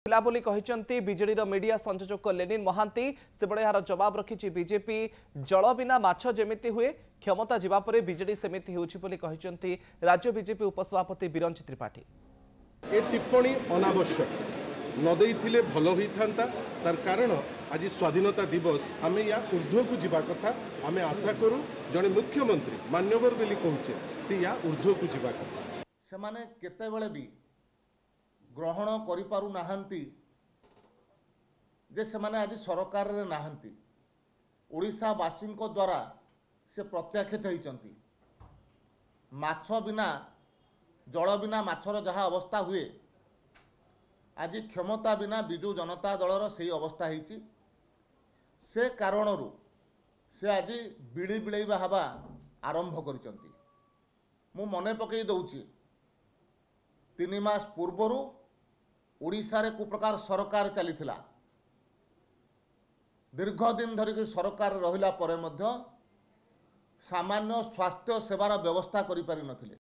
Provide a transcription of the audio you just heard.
ଥିଲା ବୋଲି କହିଛନ୍ତି ବିଜେଡିର ମିडिଆ ସଂଯୋଜକ ଲେନିନ୍ ମହାନ୍ତି। ସେबड़े यार जवाब रखिछि बीजेपी। जल बिना माछ जेमिति हुए क्षमता जिबा परे बिजेडी सेमिति होउछि बोली कहिसंती राज्य बीजेपी उपसभापति बिरंची त्रिपाठी। ए टिप्पणी अनावश्यक न देइथिले भलो होई थांता। तार कारण आज स्वाधीनता दिवस आमे या ऊर्ध्व को जीवा कथा आमे आशा करू जने मुख्यमंत्री मान्यवर बेली कहूचे से या ऊर्ध्व को जीवा कथा। से माने केते बेले भी ग्रहण करि पारु नाहंती जे से माने आज सरकार रे नाहंती। ओडिशा वासी को द्वारा से प्रत्याख्यित होइचंती। माछ बिना जल बिना माछर जहाँ अवस्था हुए आज क्षमता बिना बिजु जनता दलर से अवस्था होइची। से कारणरू से आज बिड़ी बिड़ेबा हवा आरंभ करिसंती। मु मने पकई दउची 3 मास पूर्वरु ओडिशा रे कुप्रकार सरकार चलीथिला। दीर्घ दिन धरिक सरकार रहिला परे मध्य सामान्य स्वास्थ्य सेवार व्यवस्था करि पारि नथिले।